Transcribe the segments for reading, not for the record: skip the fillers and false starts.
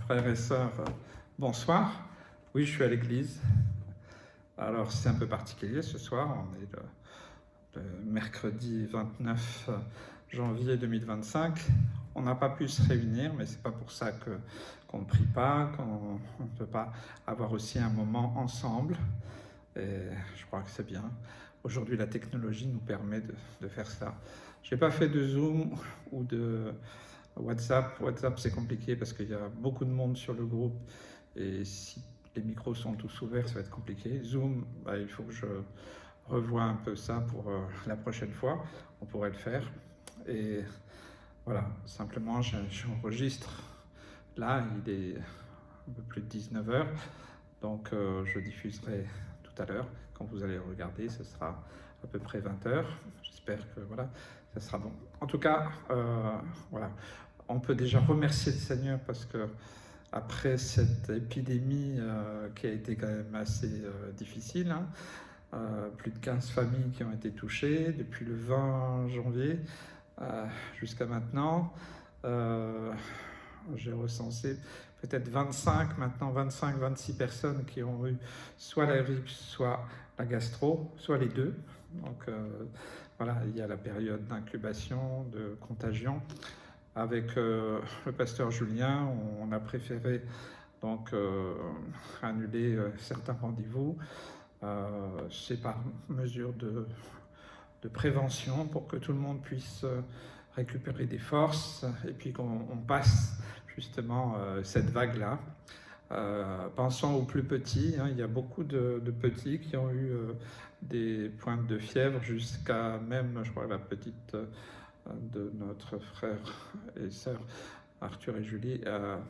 Frères et sœurs, bonsoir. Oui, je suis à l'église. Alors, c'est un peu particulier ce soir. On est le mercredi 29 janvier 2025. On n'a pas pu se réunir, mais c'est pas pour ça qu'on ne prie pas, qu'on ne peut pas avoir aussi un moment ensemble. Et je crois que c'est bien. Aujourd'hui, la technologie nous permet de faire ça. Je n'ai pas fait de Zoom ou de WhatsApp. WhatsApp, c'est compliqué parce qu'il y a beaucoup de monde sur le groupe. Et si les micros sont tous ouverts, ça va être compliqué. Zoom, il faut que je revoie un peu ça pour la prochaine fois. On pourrait le faire. Et voilà, simplement, j'enregistre. Là, il est un peu plus de 19 heures. Donc, je diffuserai tout à l'heure. Quand vous allez regarder, ce sera à peu près 20 heures. J'espère que voilà, ça sera bon. En tout cas, voilà, on peut déjà remercier le Seigneur parce que après cette épidémie qui a été quand même assez difficile, plus de 15 familles qui ont été touchées depuis le 20 janvier jusqu'à maintenant. J'ai recensé peut-être 25-26 personnes qui ont eu soit la grippe, soit la gastro, soit les deux. Donc voilà, il y a la période d'incubation, de contagion. Avec le pasteur Julien, on a préféré donc annuler certains rendez-vous. C'est par mesure de prévention pour que tout le monde puisse récupérer des forces et puis qu'on passe justement cette vague-là. Pensons aux plus petits, il y a beaucoup de petits qui ont eu des pointes de fièvre jusqu'à même, je crois, la petite de notre frère et sœur Arthur et Julie a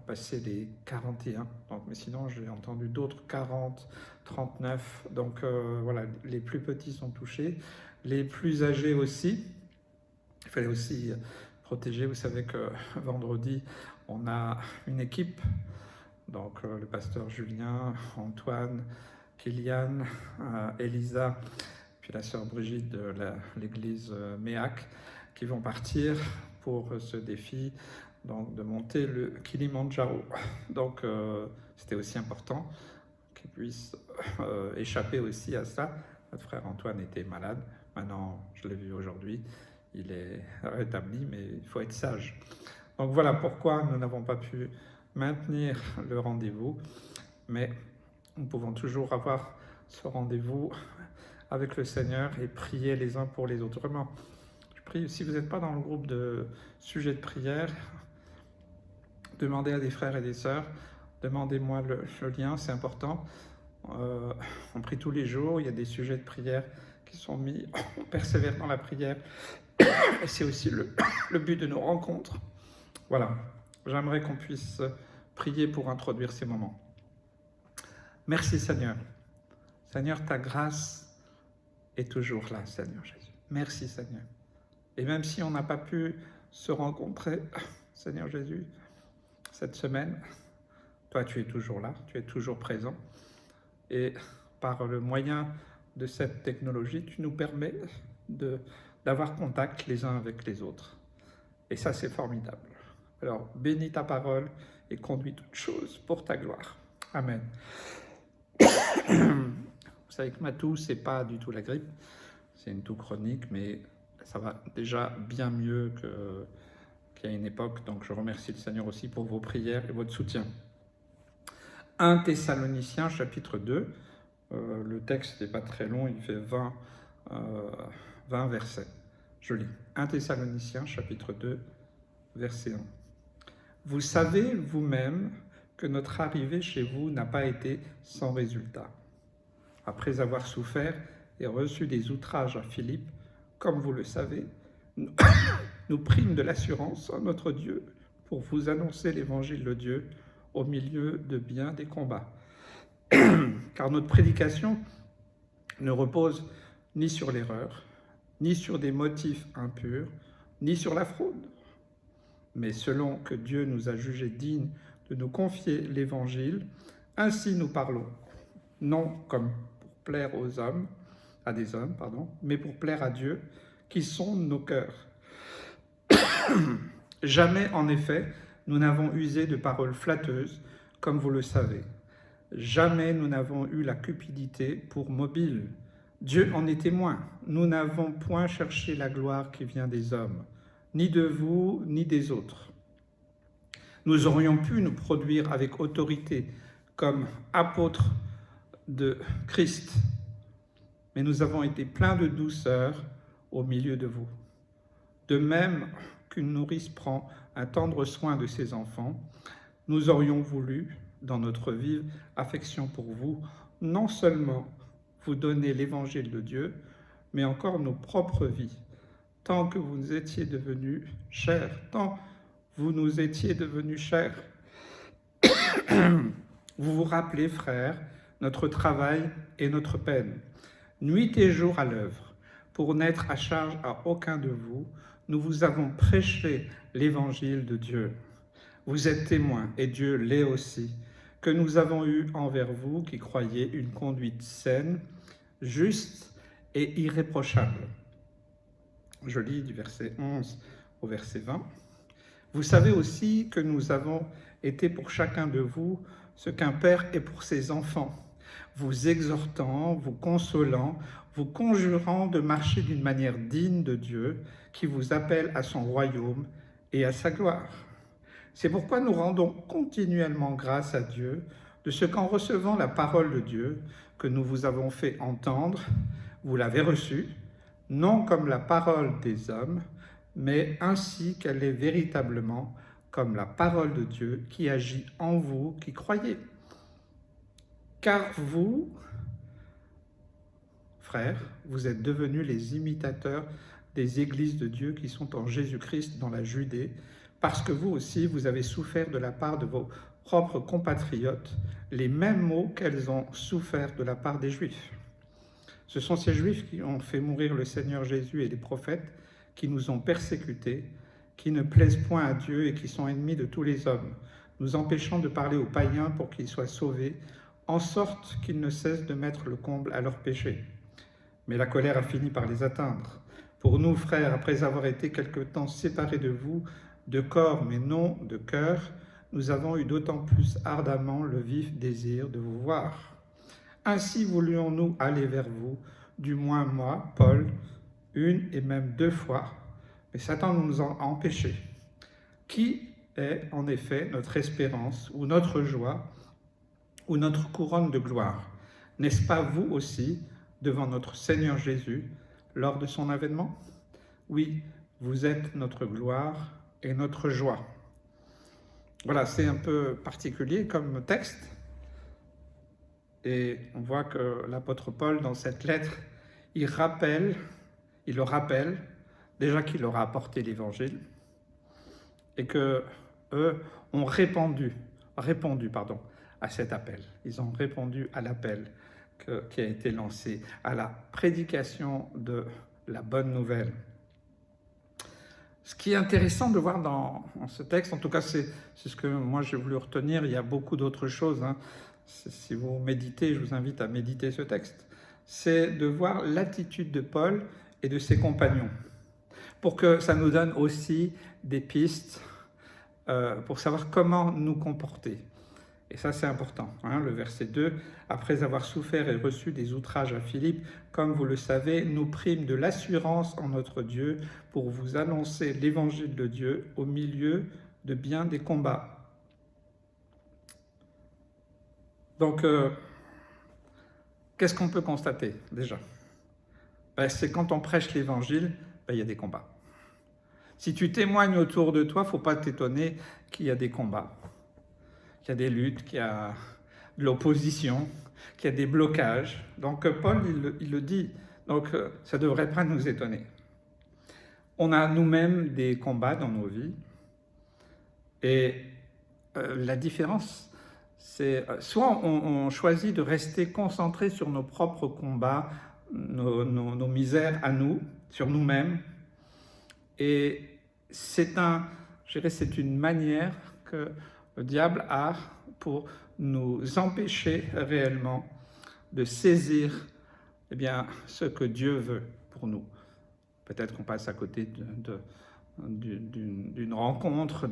passé les 41. Donc, mais sinon, j'ai entendu d'autres 40, 39. Donc voilà, les plus petits sont touchés. Les plus âgés aussi. Il fallait aussi protéger. Vous savez que vendredi, on a une équipe. Donc le pasteur Julien, Antoine, Kylian, Elisa, puis la sœur Brigitte de l'église Méac, qui vont partir pour ce défi donc, de monter le Kilimandjaro. Donc c'était aussi important qu'ils puissent échapper aussi à ça. Notre frère Antoine était malade. Maintenant, je l'ai vu aujourd'hui, il est rétabli, mais il faut être sage. Donc voilà pourquoi nous n'avons pas pu maintenir le rendez-vous, mais nous pouvons toujours avoir ce rendez-vous avec le Seigneur et prier les uns pour les autres. Vraiment, je prie, si vous n'êtes pas dans le groupe de sujets de prière, demandez à des frères et des sœurs, demandez-moi le lien, c'est important. On prie tous les jours, il y a des sujets de prière qui sont mis, on persévère dans la prière, et c'est aussi le but de nos rencontres. Voilà, j'aimerais qu'on puisse prier pour introduire ces moments. Merci Seigneur. Seigneur, ta grâce est toujours là, Seigneur Jésus. Merci Seigneur. Et même si on n'a pas pu se rencontrer, Seigneur Jésus, cette semaine, toi tu es toujours là, tu es toujours présent. Et par le moyen de cette technologie, tu nous permets d'avoir contact les uns avec les autres. Et ça, c'est formidable. Alors, bénis ta parole et conduis toutes choses pour ta gloire. Amen. Vous savez que ma toux, c'est pas du tout la grippe, c'est une toux chronique, mais ça va déjà bien mieux qu'il y a une époque. Donc, je remercie le Seigneur aussi pour vos prières et votre soutien. 1 Thessaloniciens, chapitre 2. Le texte n'est pas très long, il fait 20 versets. Je lis. 1 Thessaloniciens, chapitre 2, verset 1. Vous savez vous-même que notre arrivée chez vous n'a pas été sans résultat. Après avoir souffert et reçu des outrages à Philippe, comme vous le savez, nous prîmes de l'assurance en notre Dieu pour vous annoncer l'évangile de Dieu au milieu de bien des combats. Car notre prédication ne repose ni sur l'erreur, ni sur des motifs impurs, ni sur la fraude. Mais selon que Dieu nous a jugés dignes de nous confier l'Évangile, ainsi nous parlons, non comme pour plaire aux hommes, à des hommes, mais pour plaire à Dieu, qui sonde nos cœurs. Jamais, en effet, nous n'avons usé de paroles flatteuses, comme vous le savez. Jamais nous n'avons eu la cupidité pour mobile. Dieu en est témoin. Nous n'avons point cherché la gloire qui vient des hommes, ni de vous, ni des autres. Nous aurions pu nous produire avec autorité comme apôtres de Christ, mais nous avons été pleins de douceur au milieu de vous. De même qu'une nourrice prend un tendre soin de ses enfants, nous aurions voulu, dans notre vive affection pour vous, non seulement vous donner l'évangile de Dieu, mais encore nos propres vies, tant que vous nous étiez devenus chers, tant vous nous étiez devenus chers. Vous vous rappelez, frères, notre travail et notre peine, nuit et jour à l'œuvre, pour n'être à charge à aucun de vous, nous vous avons prêché l'évangile de Dieu. Vous êtes témoins, et Dieu l'est aussi, que nous avons eu envers vous qui croyez une conduite saine, juste et irréprochable. Je lis du verset 11 au verset 20. Vous savez aussi que nous avons été pour chacun de vous ce qu'un père est pour ses enfants, vous exhortant, vous consolant, vous conjurant de marcher d'une manière digne de Dieu, qui vous appelle à son royaume et à sa gloire. C'est pourquoi nous rendons continuellement grâce à Dieu de ce qu'en recevant la parole de Dieu que nous vous avons fait entendre, vous l'avez reçue, non comme la parole des hommes, mais ainsi qu'elle est véritablement comme la parole de Dieu qui agit en vous qui croyez. Car vous, frères, vous êtes devenus les imitateurs des églises de Dieu qui sont en Jésus-Christ dans la Judée, parce que vous aussi, vous avez souffert de la part de vos propres compatriotes les mêmes maux qu'elles ont souffert de la part des Juifs. Ce sont ces Juifs qui ont fait mourir le Seigneur Jésus et les prophètes, qui nous ont persécutés, qui ne plaisent point à Dieu et qui sont ennemis de tous les hommes, nous empêchant de parler aux païens pour qu'ils soient sauvés, en sorte qu'ils ne cessent de mettre le comble à leurs péchés. Mais la colère a fini par les atteindre. Pour nous, frères, après avoir été quelque temps séparés de vous, de corps mais non de cœur, nous avons eu d'autant plus ardemment le vif désir de vous voir. Ainsi voulions-nous aller vers vous, du moins moi, Paul, une et même 2 fois, mais Satan nous en a empêchés. Qui est en effet notre espérance ou notre joie ou notre couronne de gloire? N'est-ce pas vous aussi, devant notre Seigneur Jésus, lors de son avènement? Oui, vous êtes notre gloire et notre joie. Voilà, c'est un peu particulier comme texte. Et on voit que l'apôtre Paul, dans cette lettre, il le rappelle, déjà qu'il leur a apporté l'évangile, et que eux ont répondu à cet appel. Ils ont répondu à l'appel qui a été lancé, à la prédication de la bonne nouvelle. Ce qui est intéressant de voir dans ce texte, en tout cas c'est ce que moi j'ai voulu retenir, il y a beaucoup d'autres choses, hein. Si vous méditez, je vous invite à méditer ce texte, c'est de voir l'attitude de Paul et de ses compagnons, pour que ça nous donne aussi des pistes pour savoir comment nous comporter. Et ça, c'est important. Hein, le verset 2, « Après avoir souffert et reçu des outrages à Philippe, comme vous le savez, nous prîmes de l'assurance en notre Dieu pour vous annoncer l'évangile de Dieu au milieu de bien des combats. » Donc, qu'est-ce qu'on peut constater déjà? C'est quand on prêche l'évangile, il y a des combats. Si tu témoignes autour de toi, il ne faut pas t'étonner qu'il y a des combats, qu'il y a des luttes, qu'il y a de l'opposition, qu'il y a des blocages. Donc Paul, il le dit, donc ça ne devrait pas nous étonner. On a nous-mêmes des combats dans nos vies, et la différence, c'est soit on choisit de rester concentré sur nos propres combats, nos misères à nous, sur nous-mêmes, et c'est une manière que le diable a pour nous empêcher réellement de saisir ce que Dieu veut pour nous. Peut-être qu'on passe à côté d'une rencontre,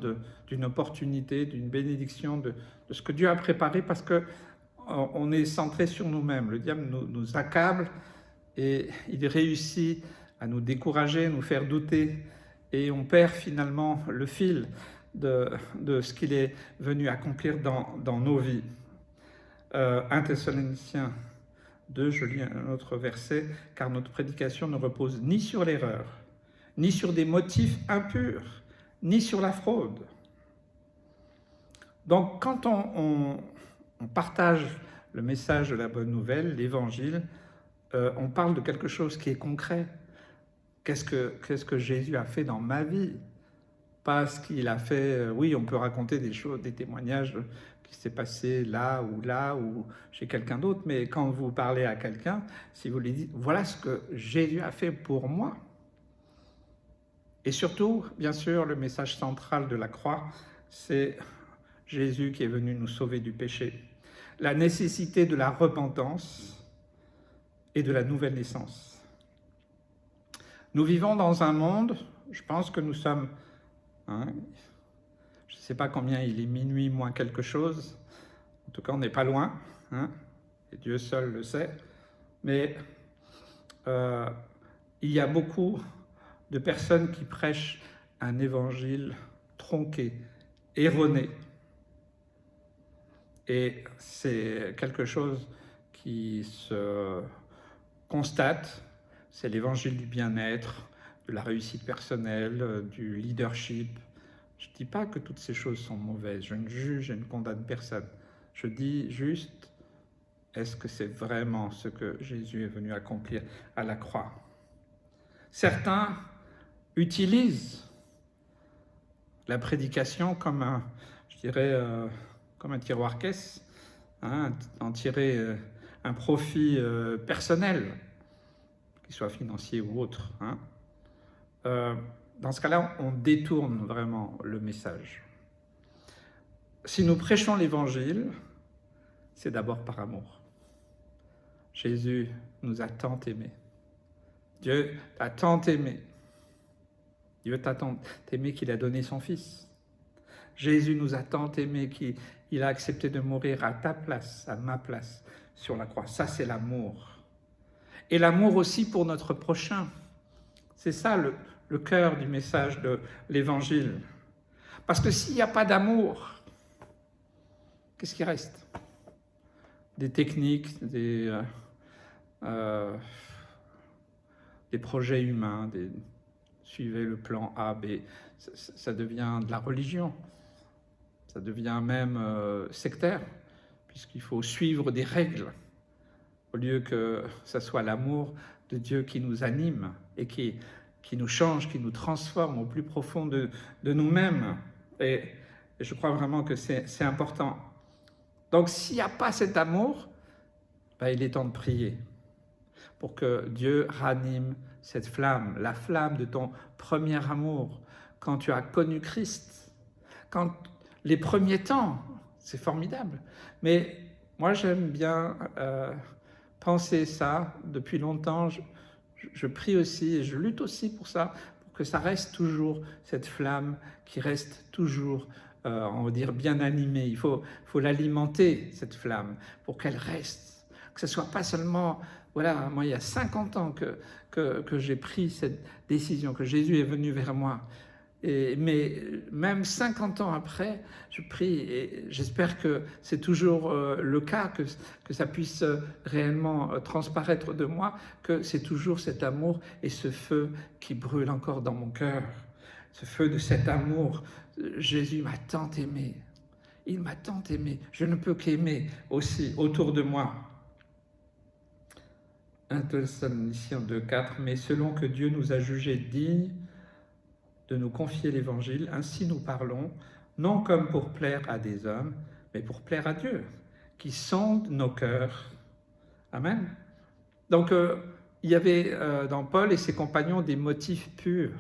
d'une opportunité, d'une bénédiction, de ce que Dieu a préparé, parce qu'on est centré sur nous-mêmes. Le diable nous accable et il réussit à nous décourager, nous faire douter, et on perd finalement le fil de ce qu'il est venu accomplir dans nos vies. 1 Thessaloniciens 2, je lis un autre verset, « Car notre prédication ne repose ni sur l'erreur, ni sur des motifs impurs, ni sur la fraude. » Donc quand on partage le message de la bonne nouvelle, l'évangile, on parle de quelque chose qui est concret. Qu'est-ce que Jésus a fait dans ma vie? Pas ce qu'il a fait, oui, on peut raconter des choses, des témoignages qui s'est passé là ou chez quelqu'un d'autre, mais quand vous parlez à quelqu'un, si vous lui dites, voilà ce que Jésus a fait pour moi. Et surtout, bien sûr, le message central de la croix, c'est Jésus qui est venu nous sauver du péché. La nécessité de la repentance et de la nouvelle naissance. Nous vivons dans un monde, je pense que nous sommes, je ne sais pas combien il est, minuit moins quelque chose, en tout cas on n'est pas loin, et Dieu seul le sait, mais il y a beaucoup de personnes qui prêchent un évangile tronqué, erroné. Et c'est quelque chose qui se constate, c'est l'évangile du bien-être, de la réussite personnelle, du leadership. Je ne dis pas que toutes ces choses sont mauvaises, je ne juge, je ne condamne personne. Je dis juste, est-ce que c'est vraiment ce que Jésus est venu accomplir à la croix? Certains utilisent la prédication comme un, je dirais, comme un tiroir-caisse, en tirer un profit personnel, qu'il soit financier ou autre. Dans ce cas-là, on détourne vraiment le message. Si nous prêchons l'évangile, c'est d'abord par amour. Jésus nous a tant aimés. Dieu t'a tant aimé. Dieu t'a tant aimé qu'il a donné son Fils. Jésus nous a tant aimés qu'il a accepté de mourir à ta place, à ma place, sur la croix. Ça, c'est l'amour. Et l'amour aussi pour notre prochain. C'est ça le cœur du message de l'Évangile. Parce que s'il n'y a pas d'amour, qu'est-ce qui reste? Des techniques, des projets humains, suivez le plan A, B, ça devient de la religion. Ça devient même sectaire, puisqu'il faut suivre des règles, au lieu que ce soit l'amour de Dieu qui nous anime et qui nous change, qui nous transforme au plus profond de nous-mêmes. Et je crois vraiment que c'est important. Donc s'il n'y a pas cet amour, il est temps de prier pour que Dieu ranime cette flamme, la flamme de ton premier amour, quand tu as connu Christ, quand les premiers temps, c'est formidable. Mais moi, j'aime bien penser ça depuis longtemps. Je prie aussi et je lutte aussi pour ça, pour que ça reste toujours cette flamme qui reste toujours, on va dire, bien animée. Il faut l'alimenter, cette flamme, pour qu'elle reste. Que ce ne soit pas seulement, voilà, moi, il y a 50 ans que j'ai pris cette décision, que Jésus est venu vers moi. Mais même 50 ans après, je prie et j'espère que c'est toujours le cas, que ça puisse réellement transparaître de moi, que c'est toujours cet amour et ce feu qui brûle encore dans mon cœur. Ce feu de cet amour. Jésus m'a tant aimé. Il m'a tant aimé. Je ne peux qu'aimer aussi autour de moi. 1 Thessaloniciens 2,4 « Mais selon que Dieu nous a jugés dignes de nous confier l'Évangile, ainsi nous parlons, non comme pour plaire à des hommes, mais pour plaire à Dieu, qui sonde nos cœurs. » Amen. Donc, il y avait dans Paul et ses compagnons des motifs purs.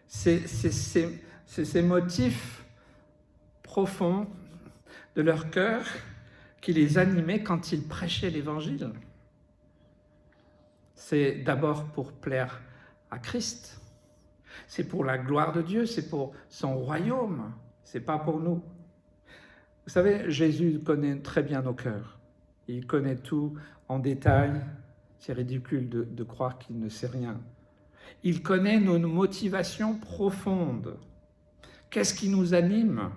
C'est ces motifs profonds de leur cœur qui les animaient quand ils prêchaient l'Évangile. C'est d'abord pour plaire à Christ, C'est pour la gloire de Dieu, c'est pour son royaume, c'est pas pour nous. Vous savez, Jésus connaît très bien nos cœurs. Il connaît tout en détail. C'est ridicule de croire qu'il ne sait rien. Il connaît nos motivations profondes. Qu'est-ce qui nous anime?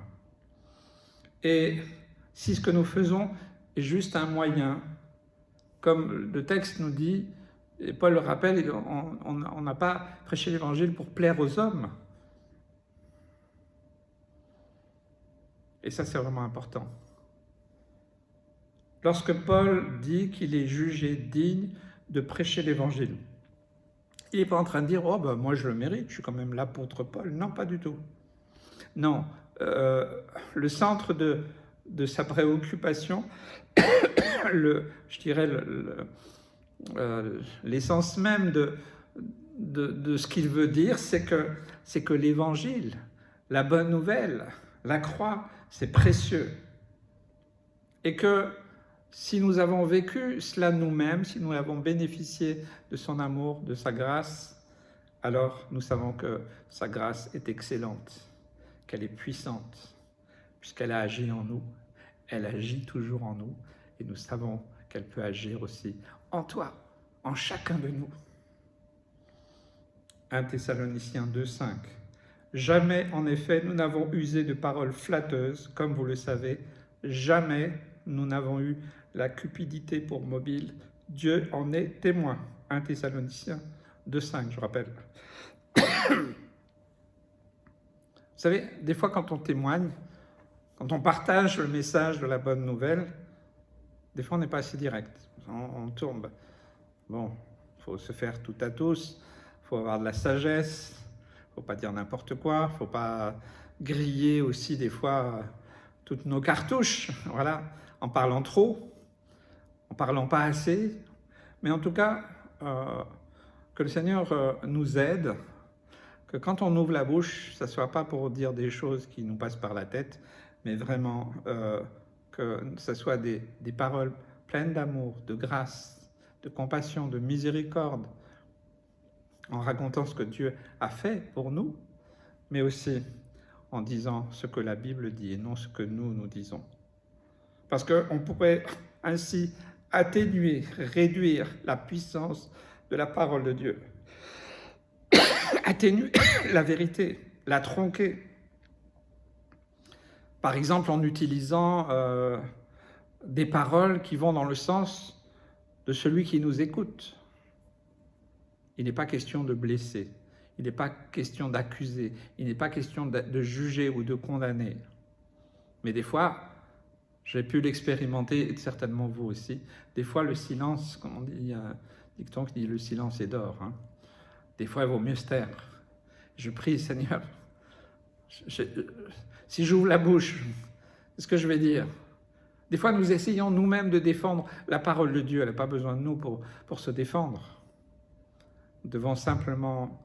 Et si ce que nous faisons est juste un moyen, comme le texte nous dit, et Paul le rappelle, on n'a pas prêché l'évangile pour plaire aux hommes. Et ça, c'est vraiment important. Lorsque Paul dit qu'il est jugé digne de prêcher l'évangile, il n'est pas en train de dire « Oh, ben moi je le mérite, je suis quand même l'apôtre Paul ». Non, pas du tout. Non, le centre de sa préoccupation, je dirais l'essence même de ce qu'il veut dire, c'est que l'évangile, la bonne nouvelle, la croix, c'est précieux. Et que si nous avons vécu cela nous-mêmes, si nous avons bénéficié de son amour, de sa grâce, alors nous savons que sa grâce est excellente, qu'elle est puissante, puisqu'elle a agi en nous, elle agit toujours en nous, et nous savons qu'elle peut agir aussi en toi, en chacun de nous. 1 Thessaloniciens 2,5. Jamais, en effet, nous n'avons usé de paroles flatteuses, comme vous le savez, jamais nous n'avons eu la cupidité pour mobile. Dieu en est témoin. 1 Thessaloniciens 2,5, je rappelle. Vous savez, des fois quand on témoigne, quand on partage le message de la bonne nouvelle, des fois on n'est pas assez direct, on tourne. Bon, il faut se faire tout à tous, il faut avoir de la sagesse, il ne faut pas dire n'importe quoi, il ne faut pas griller aussi des fois toutes nos cartouches, voilà, en parlant trop, en parlant pas assez, mais en tout cas, que le Seigneur nous aide, que quand on ouvre la bouche, ça ne soit pas pour dire des choses qui nous passent par la tête, mais vraiment que ce soit des paroles pleines d'amour, de grâce, de compassion, de miséricorde, en racontant ce que Dieu a fait pour nous, mais aussi en disant ce que la Bible dit et non ce que nous disons. Parce qu'on pourrait ainsi atténuer, réduire la puissance de la parole de Dieu, atténuer la vérité, la tronquer. Par exemple, en utilisant des paroles qui vont dans le sens de celui qui nous écoute. Il n'est pas question de blesser, il n'est pas question d'accuser, il n'est pas question de juger ou de condamner. Mais des fois, j'ai pu l'expérimenter, et certainement vous aussi, des fois le silence, comme on dit, il y a un dicton qui dit le silence est d'or. Hein. Des fois, il vaut mieux se taire. Je prie, Seigneur, si j'ouvre la bouche, qu'est-ce que je vais dire? Des fois, nous essayons nous-mêmes de défendre la parole de Dieu. Elle n'a pas besoin de nous pour se défendre. Nous devons simplement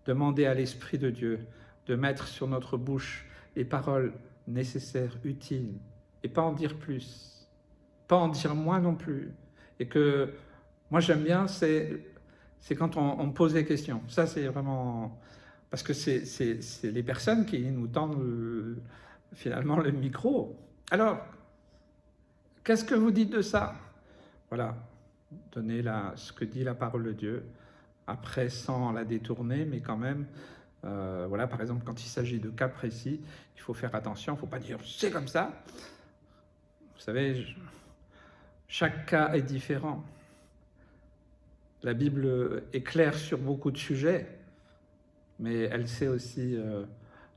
demander à l'Esprit de Dieu de mettre sur notre bouche les paroles nécessaires, utiles, et pas en dire plus, pas en dire moins non plus. Et que, moi j'aime bien, c'est quand on me pose des questions. Ça, c'est vraiment... Parce que c'est les personnes qui nous tendent finalement le micro. Alors, qu'est-ce que vous dites de ça? Voilà, donnez ce que dit la parole de Dieu, après sans la détourner, mais quand même, voilà, par exemple, quand il s'agit de cas précis, il faut faire attention, il ne faut pas dire « c'est comme ça ». Vous savez, chaque cas est différent. La Bible est claire sur beaucoup de sujets, mais elle sait aussi,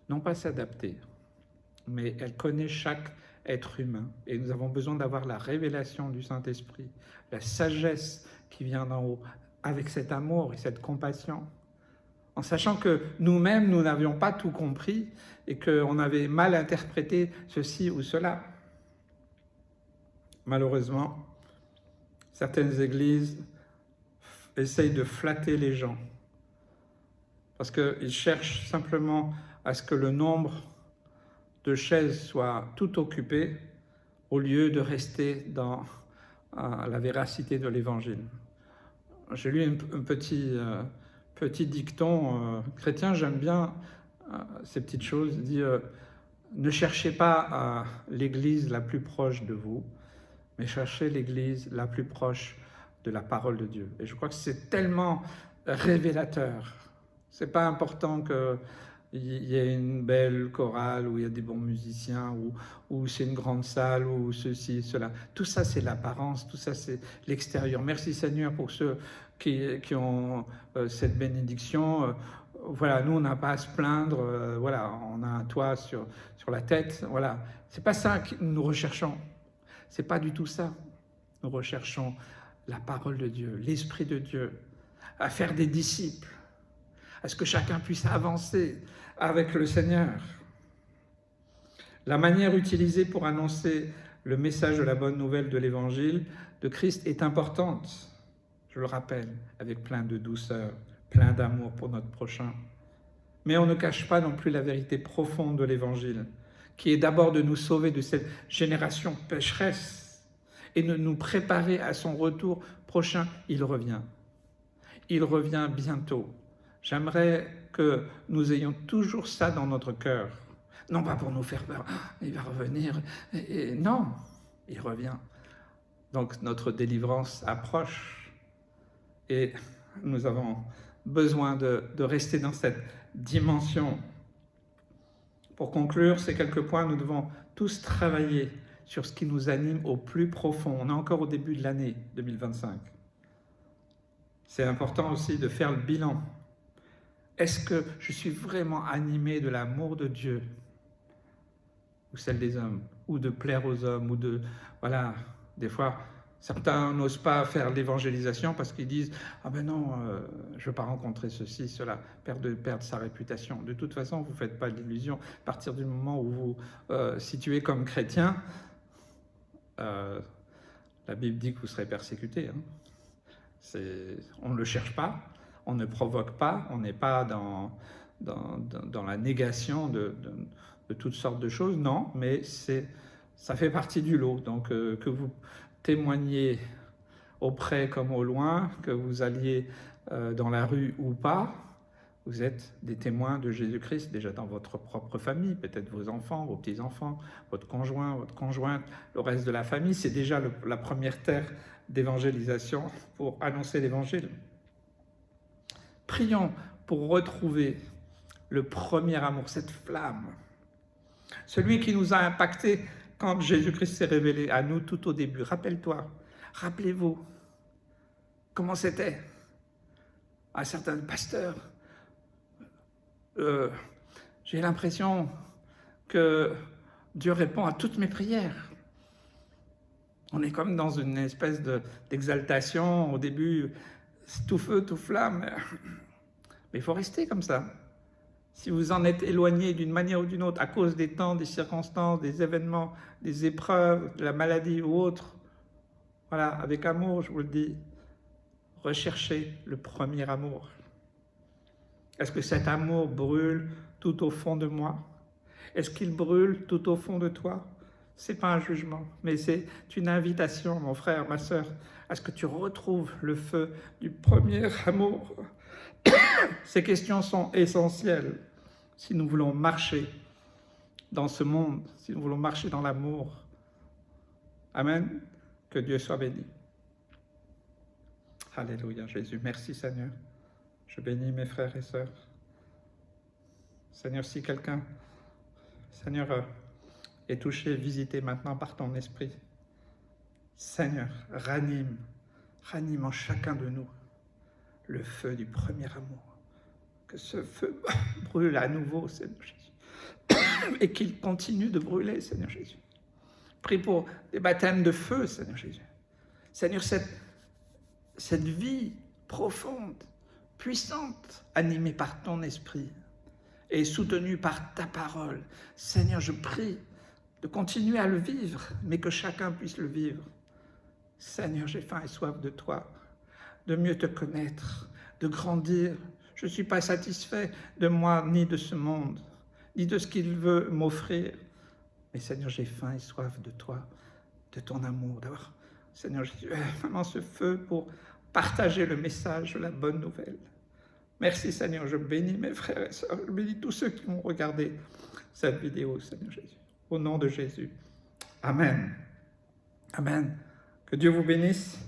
non pas s'adapter, mais elle connaît chaque être humain. Et nous avons besoin d'avoir la révélation du Saint-Esprit, la sagesse qui vient d'en haut, avec cet amour et cette compassion, en sachant que nous-mêmes, nous n'avions pas tout compris et qu'on avait mal interprété ceci ou cela. Malheureusement, certaines églises essayent de flatter les gens parce qu'ils cherchent simplement à ce que le nombre de chaises soit tout occupé au lieu de rester dans la véracité de l'Évangile. J'ai lu une Petit dicton chrétien, j'aime bien ces petites choses. Il dit ne cherchez pas l'église la plus proche de vous, mais cherchez l'église la plus proche de la parole de Dieu. Et je crois que c'est tellement révélateur. C'est pas important qu'il y ait une belle chorale, où il y a des bons musiciens, ou c'est une grande salle, ou ceci, cela. Tout ça, c'est l'apparence, tout ça, c'est l'extérieur. Merci Seigneur pour ceux qui ont cette bénédiction. Voilà, nous, on n'a pas à se plaindre. Voilà, on a un toit sur la tête. Voilà, c'est pas ça que nous recherchons. C'est pas du tout ça. Nous recherchons la parole de Dieu, l'Esprit de Dieu, à faire des disciples, à ce que chacun puisse avancer avec le Seigneur. La manière utilisée pour annoncer le message de la bonne nouvelle de l'Évangile de Christ est importante, je le rappelle, avec plein de douceur, plein d'amour pour notre prochain. Mais on ne cache pas non plus la vérité profonde de l'Évangile, qui est d'abord de nous sauver de cette génération pécheresse et de nous préparer à son retour prochain. Il revient. Il revient bientôt. J'aimerais que nous ayons toujours ça dans notre cœur. Non pas pour nous faire peur, il va revenir. Et non, il revient. Donc notre délivrance approche. Et nous avons besoin de rester dans cette dimension. Pour conclure ces quelques points, nous devons tous travailler sur ce qui nous anime au plus profond. On est encore au début de l'année 2025. C'est important aussi de faire le bilan. Est-ce que je suis vraiment animé de l'amour de Dieu ou celle des hommes, ou de plaire aux hommes, ou de... Voilà, des fois, certains n'osent pas faire l'évangélisation parce qu'ils disent « Ah ben non, je ne veux pas rencontrer ceci, cela, perdre sa réputation. » De toute façon, vous ne faites pas d'illusion. À partir du moment où vous situez comme chrétien, la Bible dit que vous serez persécuté. Hein. On ne le cherche pas, on ne provoque pas, on n'est pas dans la négation de toutes sortes de choses, non, mais ça fait partie du lot. Donc que vous témoigniez auprès comme au loin, que vous alliez dans la rue ou pas, vous êtes des témoins de Jésus-Christ déjà dans votre propre famille, peut-être vos enfants, vos petits-enfants, votre conjoint, votre conjointe, le reste de la famille. C'est déjà la première terre d'évangélisation pour annoncer l'évangile. Prions pour retrouver le premier amour, cette flamme, celui qui nous a impactés quand Jésus-Christ s'est révélé à nous tout au début. Rappelle-toi, rappelez-vous comment c'était. Un certain pasteur, j'ai l'impression que Dieu répond à toutes mes prières. On est comme dans une espèce d'exaltation. Au début, c'est tout feu, tout flamme. Mais il faut rester comme ça. Si vous en êtes éloigné d'une manière ou d'une autre, à cause des temps, des circonstances, des événements, des épreuves, de la maladie ou autre, voilà, avec amour, je vous le dis, recherchez le premier amour. Est-ce que cet amour brûle tout au fond de moi? Est-ce qu'il brûle tout au fond de toi? Ce n'est pas un jugement, mais c'est une invitation, mon frère, ma sœur, à ce que tu retrouves le feu du premier amour. Ces questions sont essentielles si nous voulons marcher dans ce monde, si nous voulons marcher dans l'amour. Amen. Que Dieu soit béni. Alléluia, Jésus. Merci, Seigneur. Je bénis mes frères et sœurs. Seigneur, si quelqu'un, Seigneur, est touché, visité maintenant par ton esprit, Seigneur, ranime en chacun de nous le feu du premier amour. Que ce feu brûle à nouveau, Seigneur Jésus. Et qu'il continue de brûler, Seigneur Jésus. Prie pour des baptêmes de feu, Seigneur Jésus. Seigneur, cette vie profonde, puissante, animée par ton esprit et soutenue par ta parole. Seigneur, je prie de continuer à le vivre, mais que chacun puisse le vivre. Seigneur, j'ai faim et soif de toi, de mieux te connaître, de grandir. Je ne suis pas satisfait de moi, ni de ce monde, ni de ce qu'il veut m'offrir. Mais Seigneur, j'ai faim et soif de toi, de ton amour. D'avoir, Seigneur Jésus, vraiment ce feu pour partager le message de la bonne nouvelle. Merci Seigneur, je bénis mes frères et sœurs, je bénis tous ceux qui vont regarder cette vidéo, Seigneur Jésus. Au nom de Jésus. Amen. Amen. Que Dieu vous bénisse.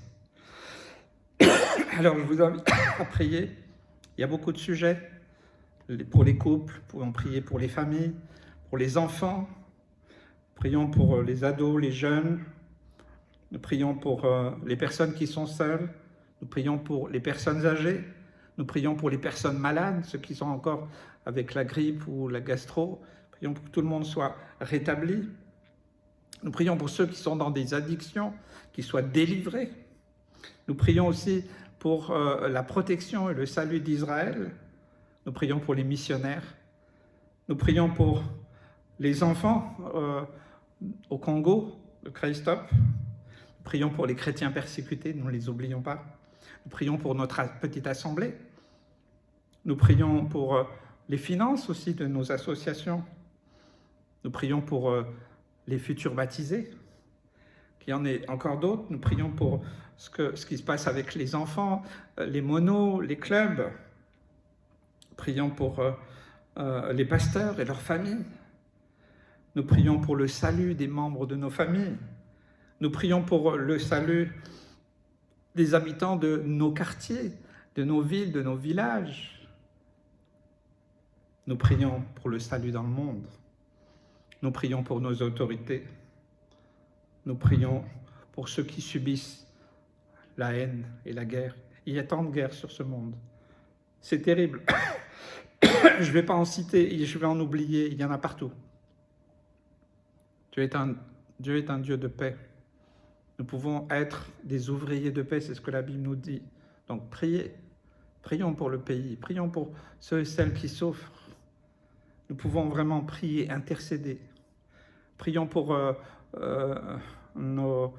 Alors, je vous invite à prier. Il y a beaucoup de sujets pour les couples, nous pouvons prier pour les familles, pour les enfants. Prions pour les ados, les jeunes. Nous prions pour les personnes qui sont seules. Nous prions pour les personnes âgées. Nous prions pour les personnes malades, ceux qui sont encore avec la grippe ou la gastro. Prions pour que tout le monde soit rétabli. Nous prions pour ceux qui sont dans des addictions, qu'ils soient délivrés. Nous prions aussi pour la protection et le salut d'Israël. Nous prions pour les missionnaires. Nous prions pour les enfants au Congo, le Christop. Nous prions pour les chrétiens persécutés, nous ne les oublions pas. Nous prions pour notre petite assemblée. Nous prions pour les finances aussi de nos associations. Nous prions pour les futurs baptisés, qu'il y en ait encore d'autres. Nous prions pour ce qui se passe avec les enfants, les monos, les clubs. Prions pour les pasteurs et leurs familles. Nous prions pour le salut des membres de nos familles. Nous prions pour le salut des habitants de nos quartiers, de nos villes, de nos villages. Nous prions pour le salut dans le monde. Nous prions pour nos autorités. Nous prions pour ceux qui subissent la haine et la guerre. Il y a tant de guerres sur ce monde. C'est terrible. Je ne vais pas en citer, je vais en oublier, il y en a partout. Dieu est un Dieu de paix. Nous pouvons être des ouvriers de paix, c'est ce que la Bible nous dit. Donc priez, prions pour le pays, prions pour ceux et celles qui souffrent. Nous pouvons vraiment prier, intercéder. Prions pour nos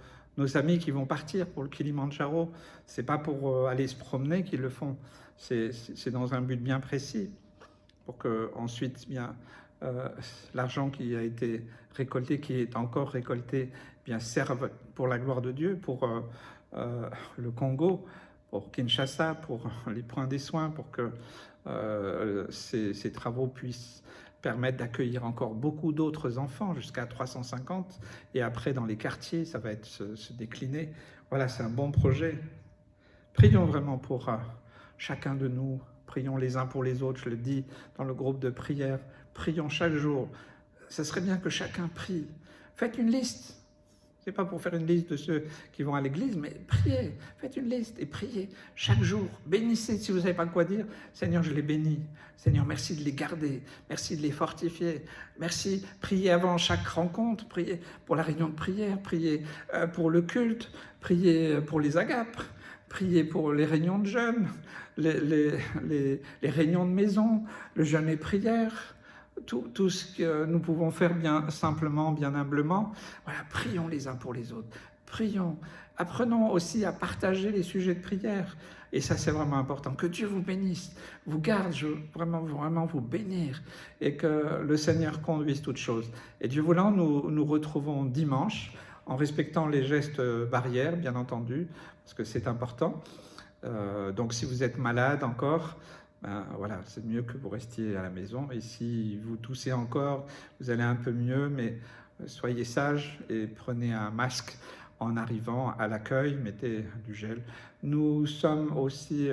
amis qui vont partir pour le Kilimandjaro. Ce n'est pas pour aller se promener qu'ils le font, c'est dans un but bien précis, pour que ensuite l'argent qui a été récolté, qui est encore récolté, serve pour la gloire de Dieu, pour le Congo, pour Kinshasa, pour les points des soins, pour que ces travaux puissent permettre d'accueillir encore beaucoup d'autres enfants, jusqu'à 350, et après dans les quartiers, ça va se décliner. Voilà, c'est un bon projet. Prions vraiment pour chacun de nous, prions les uns pour les autres, je le dis dans le groupe de prière, prions chaque jour. Ça serait bien que chacun prie. Faites une liste. Ce n'est pas pour faire une liste de ceux qui vont à l'église, mais priez. Faites une liste et priez chaque jour. Bénissez si vous ne savez pas quoi dire. Seigneur, je les bénis. Seigneur, merci de les garder. Merci de les fortifier. Merci. Priez avant chaque rencontre. Priez pour la réunion de prière. Priez pour le culte. Priez pour les agapes. Priez pour les réunions de jeûne, les réunions de maison, le jeûne et prière. Tout ce que nous pouvons faire bien simplement, bien humblement. Voilà, prions les uns pour les autres. Prions. Apprenons aussi à partager les sujets de prière. Et ça, c'est vraiment important. Que Dieu vous bénisse, vous garde, je veux vraiment vous bénir. Et que le Seigneur conduise toutes choses. Et Dieu voulant, nous retrouvons dimanche, en respectant les gestes barrières, bien entendu, parce que c'est important. Donc, si vous êtes malade encore, voilà, c'est mieux que vous restiez à la maison. Et si vous toussez encore, vous allez un peu mieux, mais soyez sages et prenez un masque en arrivant à l'accueil, mettez du gel. Nous sommes aussi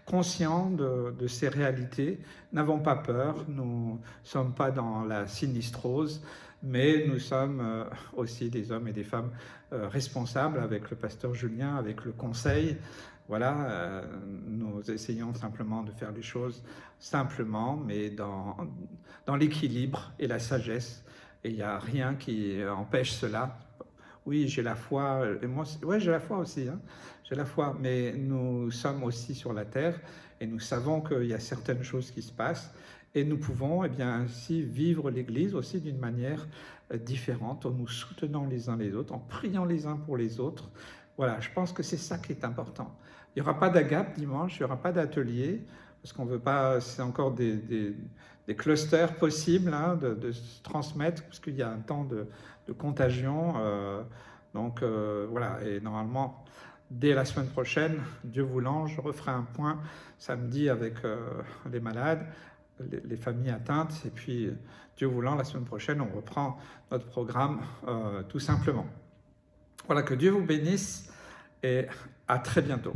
conscients de ces réalités, n'avons pas peur, nous ne sommes pas dans la sinistrose, mais nous sommes aussi des hommes et des femmes responsables avec le pasteur Julien, avec le conseil. Voilà, nous essayons simplement de faire les choses simplement, mais dans l'équilibre et la sagesse. Et il n'y a rien qui empêche cela. Oui, j'ai la foi, et moi, ouais, j'ai la foi aussi, hein. J'ai la foi, mais nous sommes aussi sur la terre et nous savons qu'il y a certaines choses qui se passent et nous pouvons ainsi vivre l'Église aussi d'une manière différente, en nous soutenant les uns les autres, en priant les uns pour les autres. Voilà, je pense que c'est ça qui est important. Il n'y aura pas d'agape dimanche, il n'y aura pas d'atelier, parce qu'on ne veut pas, c'est encore des clusters possibles hein, de se transmettre, parce qu'il y a un temps de contagion. Donc voilà, et normalement, dès la semaine prochaine, Dieu voulant, je referai un point samedi avec les malades, les familles atteintes, et puis Dieu voulant, la semaine prochaine, on reprend notre programme tout simplement. Voilà, que Dieu vous bénisse et à très bientôt.